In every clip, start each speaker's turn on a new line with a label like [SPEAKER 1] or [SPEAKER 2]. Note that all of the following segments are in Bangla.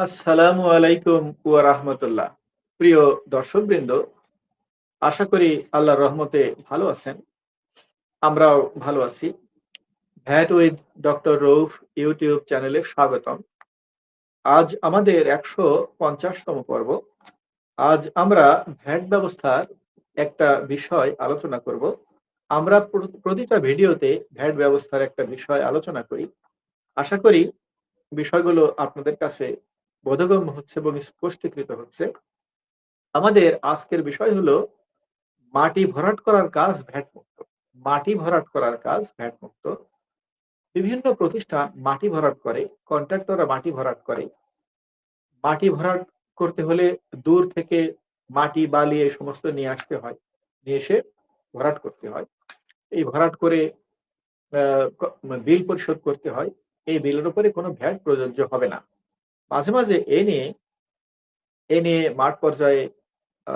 [SPEAKER 1] আসসালামু আলাইকুম ওয়া রাহমাতুল্লাহ। প্রিয় দর্শকবৃন্দ, আশা করি আল্লাহর রহমতে ভালো আছেন। আমরাও ভালো আছি। ভ্যাট উইথ ডক্টর রউফ ইউটিউব চ্যানেলে স্বাগতম। আজ আমাদের ১৫০তম পর্ব। আজ আমরা ভ্যাট ব্যবস্থার একটা বিষয় আলোচনা করব। আমরা প্রতিটা ভিডিওতে ভ্যাট ব্যবস্থার একটা বিষয় আলোচনা করি। আশা করি বিষয়গুলো আপনাদের কাছে বোধগম্য হচ্ছে এবং স্পষ্টীকৃত হচ্ছে। আমাদের আজকের বিষয় হলো মাটি ভরাট করার কাজ ভ্যাট মুক্ত। মাটি ভরাট করার কাজ ভ্যাট মুক্ত। বিভিন্ন প্রতিষ্ঠান মাটি ভরাট করে, কন্ট্রাক্টররা মাটি ভরাট করে। মাটি ভরাট করতে হলে দূর থেকে মাটি, বালি এই সমস্ত নিয়ে আসতে হয়। নিয়ে এসে ভরাট করতে হয়। এই ভরাট করে আ ক বিল পরিশোধ করতে হয়। এই বিলের উপরে কোনো ভ্যাট প্রযোজ্য হবে না। মাঝে, মাঝে এ নিয়ে মাঠ পর্যায়ে আ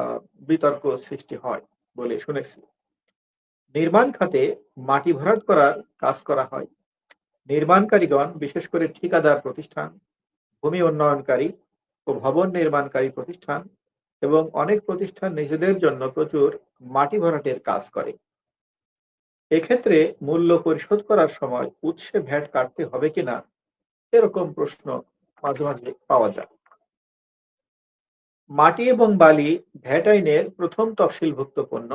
[SPEAKER 1] বিতর্ক সৃষ্টি হয় বলে শুনেছি। নির্মাণ খাতে মাটি ভরাট করার কাজ করা হয়। নির্মাণকারীগণ বিশেষ করে ঠিকাদার প্রতিষ্ঠান, ভূমি উন্নয়নকারী ও ভবন নির্মাণকারী প্রতিষ্ঠান এবং অনেক প্রতিষ্ঠান নিজেদের জন্য প্রচুর মাটি ভরাটের কাজ করে। এক্ষেত্রে মূল্য পরিশোধ করার সময় উৎসে ভ্যাট কাটতে হবে কিনা এরকম প্রশ্ন মাঝে মাঝে পাওয়া যায়। মাটি এবং বালি ভ্যাট আইনের প্রথম তফসিলভুক্ত পণ্য।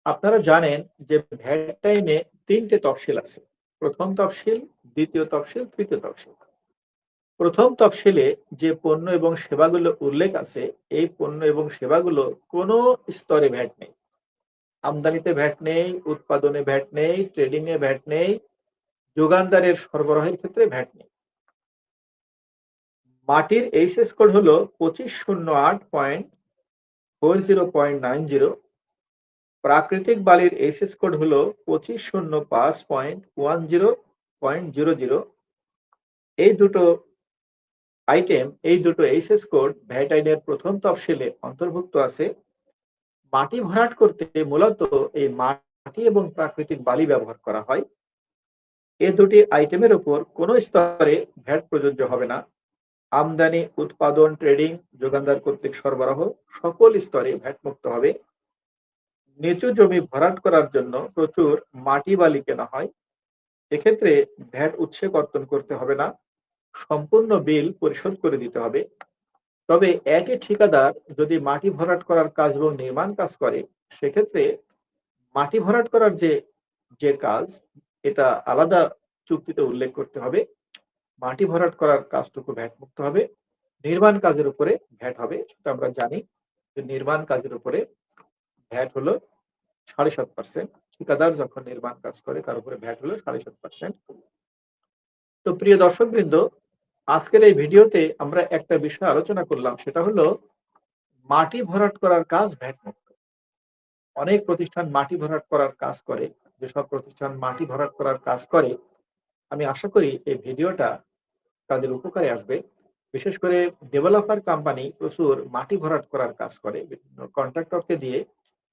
[SPEAKER 1] আপনারা জানেন যে ভ্যাট আইনে ৩ টে তফসিল আছে। প্রথম তফসিল, দ্বিতীয় তফসিল, তৃতীয় তফসিল। প্রথম তফসিলে যে পণ্য এবং সেবাগুলো উল্লেখ আছে, এই পণ্য এবং সেবাগুলো কোনো স্তরে ভ্যাট নেই। আমদানিতে ভ্যাট নেই, উৎপাদনে ভ্যাট নেই, ট্রেডিং এ ভ্যাট নেই, যোগানদারের সরবরাহের ক্ষেত্রে ভ্যাট নেই। মাটির এইচএস কোড হলো 2508.40.90। প্রাকৃতিক বালির এইচএস কোড হলো 2505.10.00। এই দুটো এইচএস কোড ভ্যাট আইনের প্রথম তফসিলে অন্তর্ভুক্ত আছে। মাটি ভরাট করতে মূলত এই মাটি এবং প্রাকৃতিক বালি ব্যবহার করা হয়। এ দুটি আইটেমের উপর কোনো স্তরে ভ্যাট প্রযোজ্য হবে না। আমদানি, উৎপাদন, ট্রেডিং, যোগানদার কর্তৃক সরবরাহ সকল স্তরে ভ্যাট মুক্ত হবে। নিচু জমি ভরাট করার জন্য প্রচুর মাটি বালি কেনা হয়। এক্ষেত্রে ভ্যাট উৎসে কর্তন করতে হবে না। সম্পূর্ণ বিল পরিশোধ করে দিতে হবে। তবে একই ঠিকাদার যদি মাটি ভরাট করার কাজ এবং নির্মাণ কাজ করে, সেক্ষেত্রে মাটি ভরাট করার যে কাজ, এটা আলাদা চুক্তিতে উল্লেখ করতে হবে। মাটি ভরাট করার কাজটুকু ভ্যাট মুক্ত হবে। নির্মাণ কাজের উপরে ভ্যাট হবে। সেটা আমরা জানি যে নির্মাণ কাজের উপরে ভ্যাট হলো ৭.৫%। ঠিকাদার যখন নির্মাণ কাজ করে তার উপরে ভ্যাট হলো ৭.৫%। তো প্রিয় দর্শকবৃন্দ, আজকের এই ভিডিওতে আমরা একটা বিষয় আলোচনা করলাম, সেটা হলো মাটি ভরাট করার কাজ ভ্যাট মুক্ত। অনেক প্রতিষ্ঠান মাটি ভরাট করার কাজ করে। যেসব প্রতিষ্ঠান মাটি ভরাট করার কাজ করে, আমি আশা করি এই ভিডিওটা তাদের উপকারে আসবে। বিশেষ করে ডেভেলপার কোম্পানি প্রচুর মাটি ভরাট করার কাজ করে। বিভিন্ন কন্ট্রাক্টরকে দিয়ে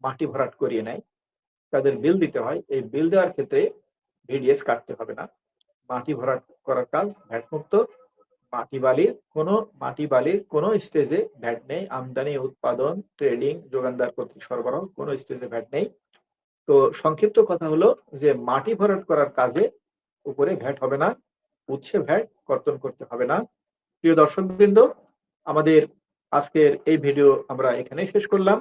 [SPEAKER 1] মাটি ভরাট করিয়ে নেয়। তাদের বিল দিতে হয়। এই বিল দেওয়ার ক্ষেত্রে ভিডিএস কাটতে হবে না। মাটি ভরাট করার কাজ ভ্যাট মুক্ত। মাটি বালির কোনো স্টেজে ভ্যাট নেই। আমদানি, উৎপাদন, ট্রেডিং, যোগানদার কর্তৃক সরবরাহ কোনো স্টেজে ভ্যাট নেই। তো সংক্ষিপ্ত কথা হলো যে মাটি ভরাট করার কাজে উপরে ভ্যাট হবে না। উৎসে ভ্যাট কর্তন করতে হবে না। প্রিয় দর্শকবৃন্দ, আমাদের আজকের এই ভিডিও আমরা এখানেই শেষ করলাম।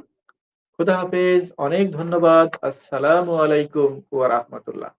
[SPEAKER 1] খোদা হাফেজ। অনেক ধন্যবাদ। আসসালামু আলাইকুম ওয়া রাহমাতুল্লাহ।